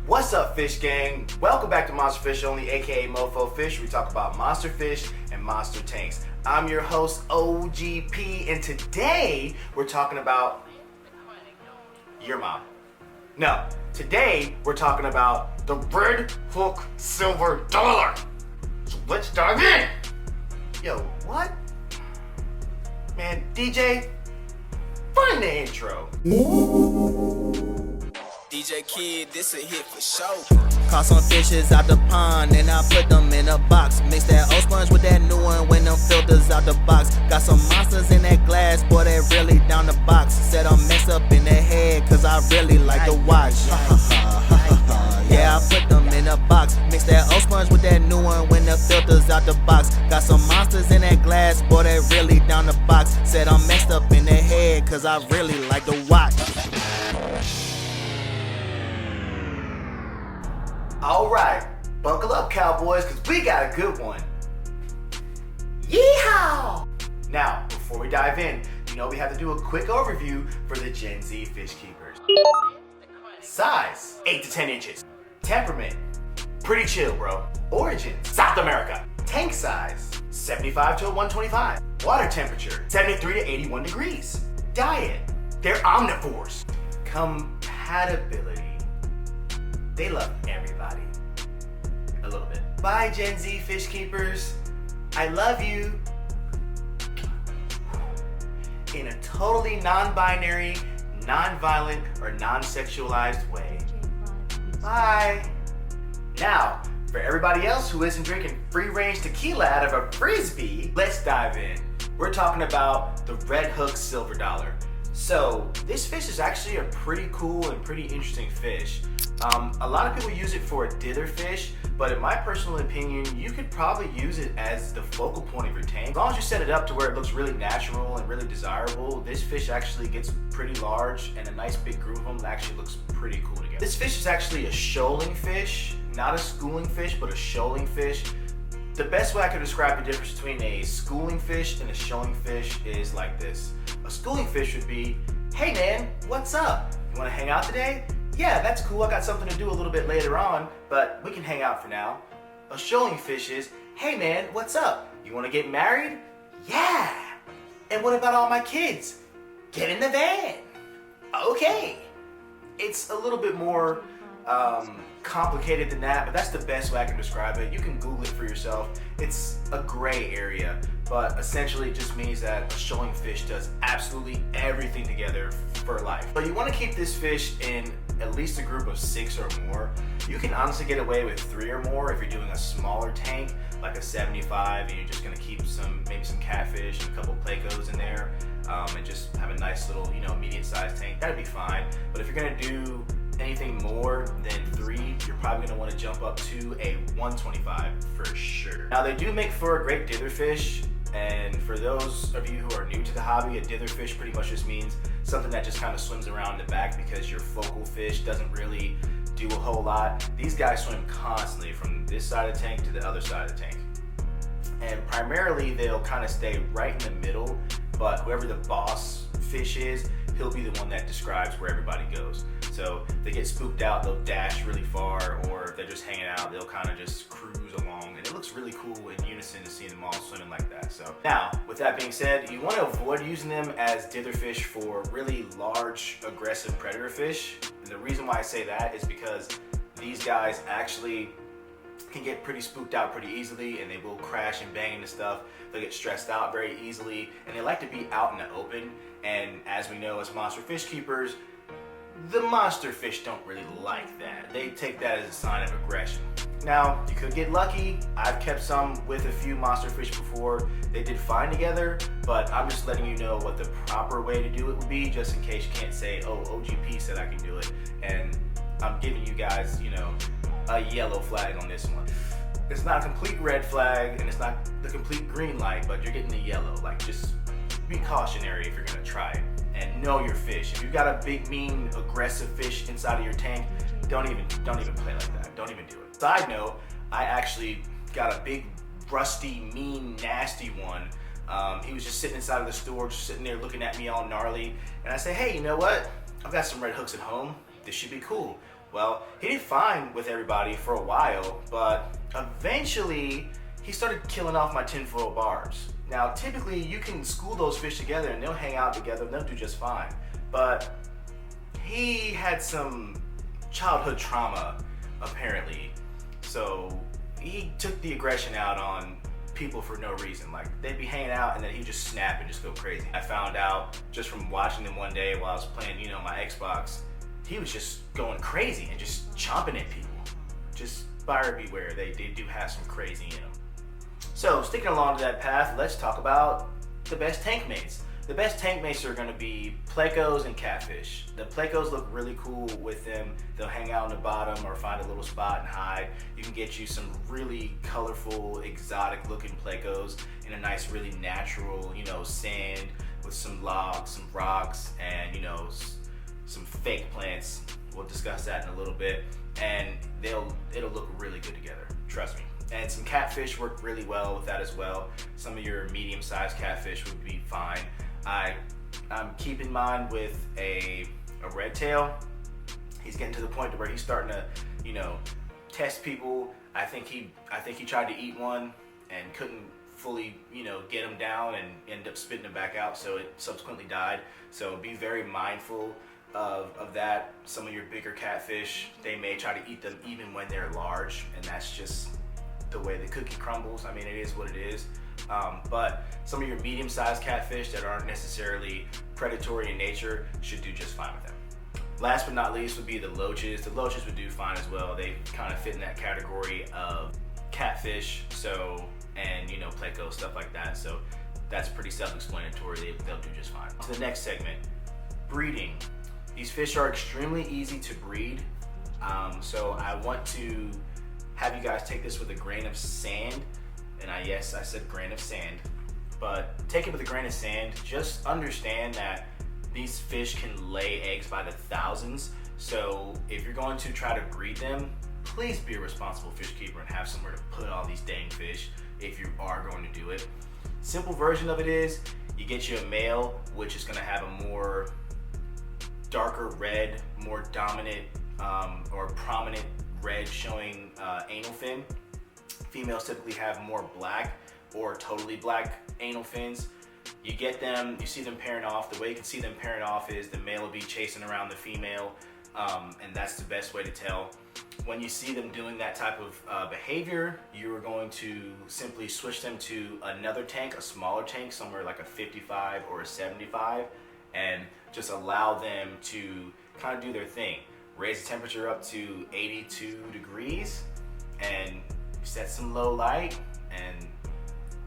What's up, fish gang? Welcome back to Monster Fish Only, aka Mofo Fish. We talk about monster fish and monster tanks. I'm your host, OGP, and today we're talking about your mom. No, today we're talking about the red hook silver dollar. So let's dive in. Yo, what? Man, DJ, find the intro. DJ Kid, this a hit for sure. Caught some fishes out the pond and I put them in a box. Mix that old sponge with that new one when them filters out the box. Got some monsters in that glass, boy, they really down the box. Said I'm messed up in the head, cause I really like to watch. Yeah, I put them in a box. Mix that old sponge with that new one when the filters out the box. Got some monsters in that glass, boy, they really down the box. Said I'm messed up in the head, cause I really like to watch. Alright, buckle up, cowboys, because we got a good one. Yeehaw! Now, before we dive in, you know we have to do a quick overview for the Gen Z fish keepers. Size, 8 to 10 inches. Temperament, pretty chill, bro. Origin, South America. Tank size, 75 to 125. Water temperature, 73 to 81 degrees. Diet, they're omnivores. Compatibility, they love everybody. A little bit. Bye, Gen Z fish keepers. I love you. In a totally non-binary, non-violent, or non-sexualized way. Bye. Now, for everybody else who isn't drinking free-range tequila out of a frisbee, let's dive in. We're talking about the red hook silver dollar. So, this fish is actually a pretty cool and pretty interesting fish. A lot of people use it for a dither fish, but in my personal opinion, you could probably use it as the focal point of your tank. As long as you set it up to where it looks really natural and really desirable, this fish actually gets pretty large, and a nice big group of them actually looks pretty cool together. This fish is actually a shoaling fish, not a schooling fish, but a shoaling fish. The best way I could describe the difference between a schooling fish and a shoaling fish is like this. A schooling fish would be, hey man, what's up? You wanna hang out today? Yeah, that's cool, I got something to do a little bit later on, but we can hang out for now. A shoaling fish is, hey man, what's up? You wanna get married? Yeah! And what about all my kids? Get in the van! Okay! It's a little bit more complicated than that, but that's the best way I can describe it. You can Google it for yourself. It's a gray area, but essentially it just means that a shoaling fish does absolutely everything together for life. But you want to keep this fish in at least a group of 6 or more. You can honestly get away with 3 or more if you're doing a smaller tank, like a 75, and you're just gonna keep maybe some catfish and a couple plecos in there, and just have a nice little, medium-sized tank. That'd be fine. But if you're gonna do anything more than 3, you're probably gonna want to jump up to a 125 for sure. Now they do make for a great dither fish, and for those of you who are new to the hobby, a dither fish pretty much just means something that just kind of swims around in the back because your focal fish doesn't really do a whole lot. These guys swim constantly from this side of the tank to the other side of the tank. And primarily they'll kind of stay right in the middle, but whoever the boss fish is, he'll be the one that describes where everybody goes. So if they get spooked out, they'll dash really far, or if they're just hanging out, they'll kind of just cruise along. And it looks really cool in unison to see them all swimming like that. So now, with that being said, you want to avoid using them as dither fish for really large, aggressive predator fish. And the reason why I say that is because these guys actually can get pretty spooked out pretty easily, and they will crash and bang into stuff. They'll get stressed out very easily, and they like to be out in the open. And as we know, as monster fish keepers, the monster fish don't really like that. They take that as a sign of aggression. Now, you could get lucky. I've kept some with a few monster fish before. They did fine together, but I'm just letting you know what the proper way to do it would be, just in case you can't say, oh, OGP said I can do it. And I'm giving you guys, a yellow flag on this one. It's not a complete red flag, and it's not the complete green light, but you're getting the yellow. Like, just be cautionary if you're gonna try it. And know your fish. If you've got a big, mean, aggressive fish inside of your tank, don't even play like that. Don't even do it. Side note, I actually got a big, rusty, mean, nasty one. He was just sitting inside of the store, just sitting there looking at me all gnarly. And I say, hey, you know what? I've got some red hooks at home. This should be cool. Well, he did fine with everybody for a while, but eventually he started killing off my tinfoil barbs. Now, typically you can school those fish together and they'll hang out together and they'll do just fine. But he had some childhood trauma, apparently. So he took the aggression out on people for no reason. Like, they'd be hanging out and then he'd just snap and just go crazy. I found out just from watching them one day while I was playing, my Xbox, he was just going crazy and just chomping at people. Just buyer beware, they do have some crazy in them. So, sticking along to that path, let's talk about the best tank mates. The best tank mates are gonna be plecos and catfish. The plecos look really cool with them. They'll hang out on the bottom or find a little spot and hide. You can get you some really colorful, exotic looking plecos in a nice, really natural, sand with some logs, some rocks, and some fake plants. We'll discuss that in a little bit. And it'll look really good together, trust me. And some catfish work really well with that as well. Some of your medium-sized catfish would be fine. I'm keeping mine with a red tail. He's getting to the point where he's starting to, test people. I think he tried to eat one and couldn't fully, get him down and ended up spitting him back out. So it subsequently died. So be very mindful of that. Some of your bigger catfish, they may try to eat them even when they're large, and that's just the way the cookie crumbles. I mean, it is what it is. But some of your medium-sized catfish that aren't necessarily predatory in nature should do just fine with them. Last but not least would be the loaches. The loaches would do fine as well. They kind of fit in that category of catfish, and pleco, stuff like that. So that's pretty self-explanatory. They'll do just fine. To the next segment, breeding. These fish are extremely easy to breed. So I want to have you guys take this with a grain of sand. And yes, I said grain of sand, but take it with a grain of sand. Just understand that these fish can lay eggs by the thousands. So if you're going to try to breed them, please be a responsible fish keeper and have somewhere to put all these dang fish if you are going to do it. Simple version of it is you get you a male, which is going to have a more darker red, more dominant or prominent red showing anal fin. Females typically have more black or totally black anal fins. You get them, you see them pairing off. The way you can see them pairing off is the male will be chasing around the female, and that's the best way to tell. When you see them doing that type of behavior, you are going to simply switch them to another tank, a smaller tank, somewhere like a 55 or a 75, and just allow them to kind of do their thing. Raise the temperature up to 82 degrees and set some low light, and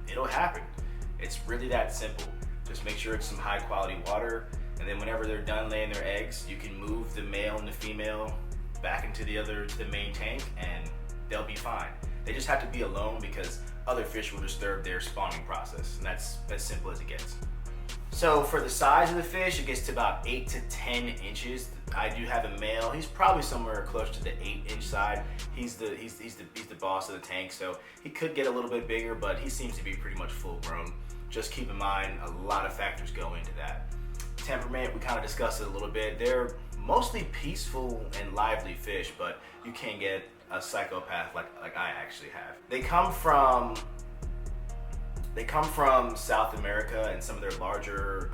it'll happen. It's really that simple. Just make sure it's some high quality water, and then whenever they're done laying their eggs, you can move the male and the female back into the main tank, and they'll be fine. They just have to be alone because other fish will disturb their spawning process, and that's as simple as it gets. So for the size of the fish, it gets to about 8 to 10 inches. I do have a male. He's probably somewhere close to the 8-inch side. He's the boss of the tank, so he could get a little bit bigger, but he seems to be pretty much full grown. Just keep in mind, a lot of factors go into that. Temperament, we kind of discussed it a little bit. They're mostly peaceful and lively fish, but you can get a psychopath like I actually have. They come from South America and some of their larger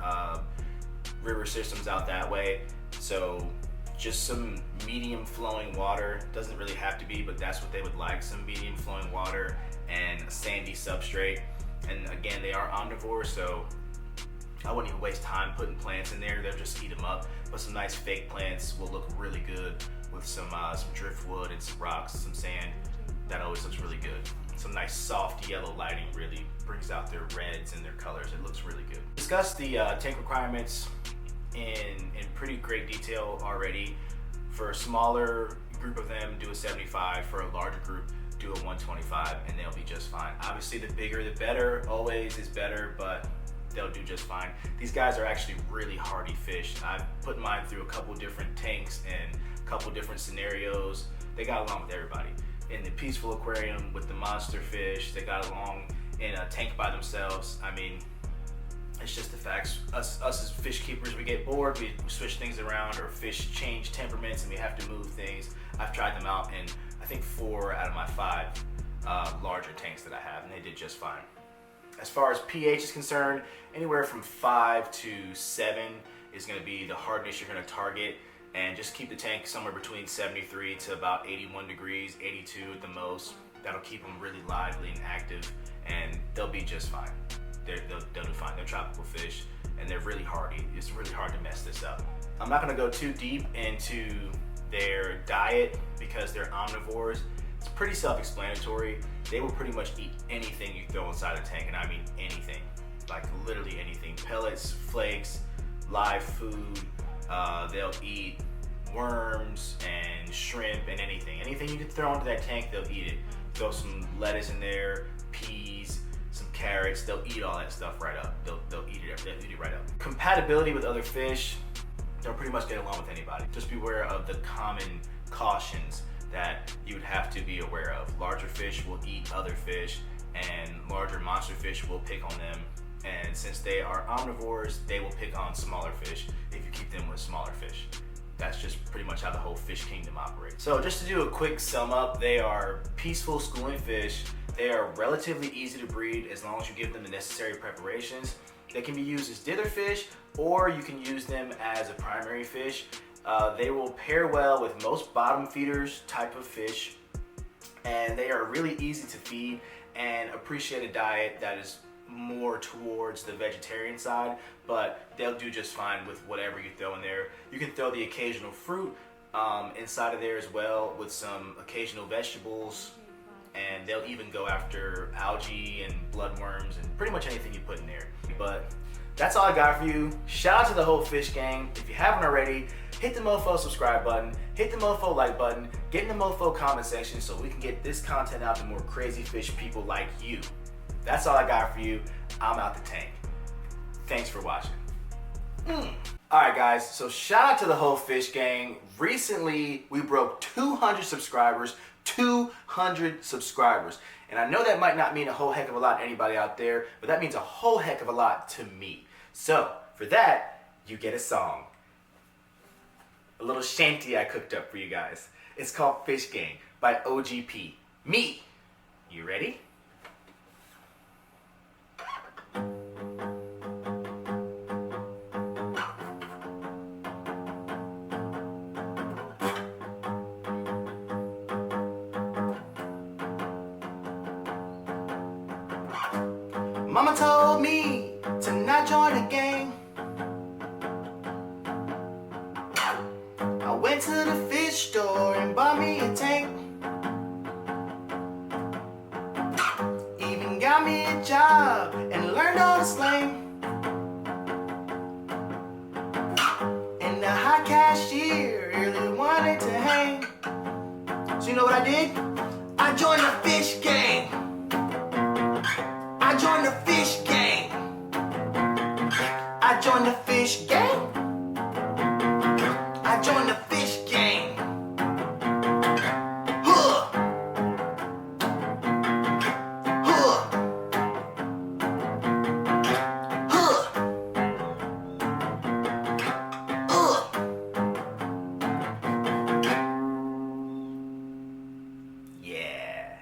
river systems out that way. So just some medium flowing water. Doesn't really have to be, but that's what they would like. Some medium flowing water and a sandy substrate. And again, they are omnivores, so I wouldn't even waste time putting plants in there. They'll just eat them up. But some nice fake plants will look really good with some driftwood and some rocks, some sand. That always looks really good. Some nice soft yellow lighting really brings out their reds and their colors. It looks really good. Discussed the tank requirements in pretty great detail already. For a smaller group of them, do a 75. For a larger group, do a 125, and they'll be just fine. Obviously, the bigger the better, always is better, but they'll do just fine. These guys are actually really hardy fish. I've put mine through a couple different tanks and a couple different scenarios. They got along with everybody. In the peaceful aquarium with the monster fish, they got along in a tank by themselves. I mean, it's just the facts. Us as fish keepers, we get bored, we switch things around, or fish change temperaments and we have to move things. I've tried them out in I think 4 out of my 5 larger tanks that I have, and they did just fine. As far as pH is concerned, anywhere from 5 to 7 is going to be the hardness you're going to target, and just keep the tank somewhere between 73 to about 81 degrees, 82 at the most. That'll keep them really lively and active, and they'll be just fine. They'll do fine. They're tropical fish, and they're really hardy. It's really hard to mess this up. I'm not going to go too deep into their diet because they're omnivores. It's pretty self-explanatory. They will pretty much eat anything you throw inside a tank, and I mean anything, like literally anything. Pellets, flakes, live food. They'll eat worms and shrimp and anything. Anything you can throw into that tank, they'll eat it. Throw some lettuce in there, peas, some carrots. They'll eat all that stuff right up. They'll eat it. They'll eat it right up. Compatibility with other fish. They'll pretty much get along with anybody. Just beware of the common cautions that you would have to be aware of. Larger fish will eat other fish, and larger monster fish will pick on them. And since they are omnivores, they will pick on smaller fish if you keep them with smaller fish. That's just pretty much how the whole fish kingdom operates. So just to do a quick sum up, they are peaceful schooling fish. They are relatively easy to breed as long as you give them the necessary preparations. They can be used as dither fish, or you can use them as a primary fish. They will pair well with most bottom feeders type of fish, and they are really easy to feed and appreciate a diet that is more towards the vegetarian side, but they'll do just fine with whatever you throw in there. You can throw the occasional fruit inside of there as well, with some occasional vegetables, and they'll even go after algae and bloodworms and pretty much anything you put in there. But that's all I got for you. Shout out to the whole fish gang. If you haven't already, hit the mofo subscribe button, hit the mofo like button, get in the mofo comment section so we can get this content out to more crazy fish people like you. That's all I got for you. I'm out the tank. Thanks for watching. Alright guys, so shout out to the whole fish gang. Recently, we broke 200 subscribers. 200 subscribers. And I know that might not mean a whole heck of a lot to anybody out there, but that means a whole heck of a lot to me. So, for that, you get a song. A little shanty I cooked up for you guys. It's called Fish Gang by OGP. Me. You ready? Mama told me to not join the gang. I went to the fish store and bought me a tank. Even got me a job and learned all the slang. And the high cashier really wanted to hang. So you know what I did? I joined the fish gang. I joined the fish gang. I joined the fish gang. I joined the fish gang. Huh. Huh. Huh. Yeah.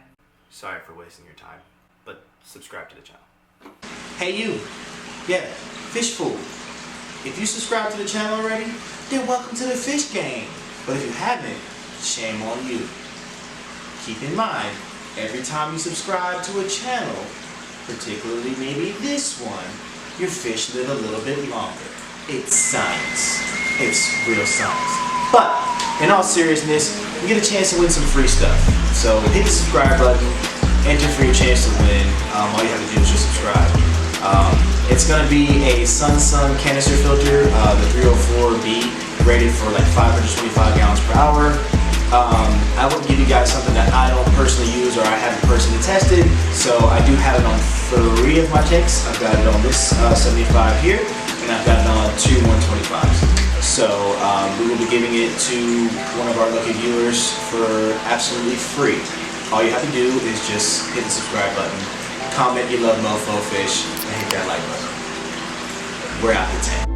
Sorry for wasting your time, but subscribe to the channel. Hey you, yeah, fish food. If you subscribe to the channel already, then welcome to the fish gang. But if you haven't, shame on you. Keep in mind, every time you subscribe to a channel, particularly maybe this one, your fish live a little bit longer. It's science. It's real science. But, in all seriousness, you get a chance to win some free stuff. So hit the subscribe button, enter for your chance to win. All you have to do is just subscribe. It's going to be a Sun canister filter, the 304B, rated for like 525 gallons per hour. I wouldn't give you guys something that I don't personally use or I haven't personally tested, so I do have it on 3 of my tanks. I've got it on this 75 here, and I've got it on 2 125s. So we will be giving it to one of our lucky viewers for absolutely free. All you have to do is just hit the subscribe button, comment you love mofo fish, and hit that like button. We're out the tank.